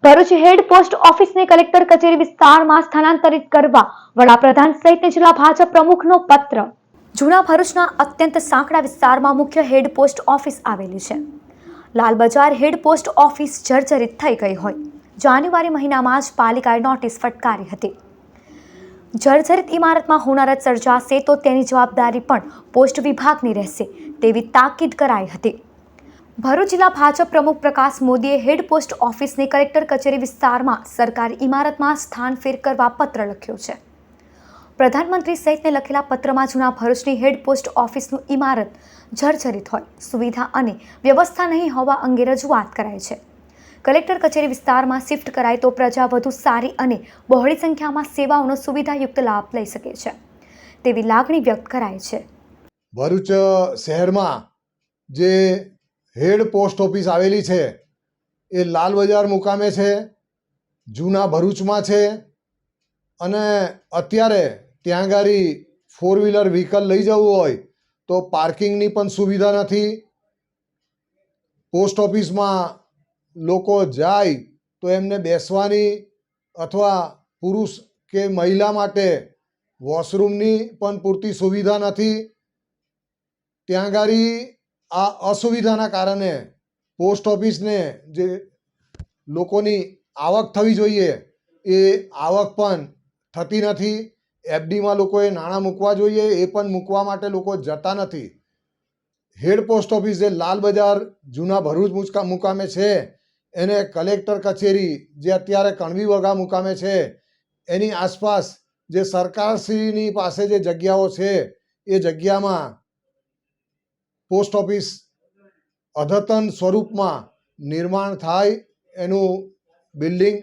ભરૂચ હેડ post ઓફિસને collector કચેરી વિસ્તારમાં સ્થાનાંતરિત કરવા વડાપ્રધાન સહિત જિલ્લા ભાજપ પ્રમુખનો પત્ર। જૂના ભરૂચના અત્યંત સાંકડા વિસ્તારમાં મુખ્ય હેડ પોસ્ટ ઓફિસ આવેલી છે। લાલ બજાર હેડ પોસ્ટ ઓફિસ જર્જરિત થઈ ગઈ હોય। જાન્યુઆરી મહિનામાં જ પાલિકાએ નોટિસ ફટકારી હતી। જર્જરિત ઇમારતમાં હોનારત સર્જાશે તો તેની જવાબદારી પણ પોસ્ટ વિભાગની રહેશે તેવી તાકીદ કરાઈ હતી। ભરૂચ જિલ્લા ભાજપ પ્રમુખ પ્રકાશ મોદીએ હેડ પોસ્ટ ઓફિસને કલેક્ટર કચેરી વિસ્તારમાં સરકારી ઇમારતમાં સ્થાનફેર કરવા પત્ર લખ્યો છે। પ્રધાનમંત્રી સહિતને લખેલા પત્રમાં જૂના ભરૂચની હેડ પોસ્ટ ઓફિસનું ઇમારત જર્જરિત હોય, સુવિધા અને વ્યવસ્થા નહીં હોવા અંગે રજૂઆત કરાઈ છે। કલેક્ટર કચેરી વિસ્તારમાં શિફ્ટ કરાય તો પ્રજા વધુ સારી અને બહોળી સંખ્યામાં સેવાઓનો સુવિધાયુક્ત લાભ લઈ શકે છે તેવી લાગણી વ્યક્ત કરાઈ છે। ભરૂચ શહેરમાં જે હેડ પોસ્ટ ઓફિસ આવેલી છે એ લાલ બજાર મુકામે છે, જૂના ભરૂચમાં છે અને અત્યારે ત્યાં ગાડી 4 વ્હીલર વ્હીકલ લઈ જવું હોય તો પાર્કિંગની પણ સુવિધા નથી। પોસ્ટ ઓફિસમાં લોકો જાય તો એમને બેસવાની અથવા પુરુષ કે મહિલા માટે વોશરૂમની પણ પૂરતી સુવિધા નથી। ત્યાં ગાડી આ અસુવિધાના કારણે પોસ્ટ ઓફિસને જે લોકોની આવક થવી જોઈએ એ આવક પણ થતી નથી। એફડીમાં લોકોએ નાણાં મૂકવા જોઈએ એ પણ મૂકવા માટે લોકો જતા નથી। હેડ પોસ્ટ ઓફિસ જે લાલ બજાર જૂના ભરૂચ મુકામે છે એને કલેક્ટર કચેરી જે અત્યારે કણવી વગા મુકામે છે એની આસપાસ જે સરકારશ્રીની પાસે જે જગ્યાઓ છે એ જગ્યામાં પોસ્ટ ઓફિસ અદ્યતન સ્વરૂપમાં નિર્માણ થાય, એનું બિલ્ડિંગ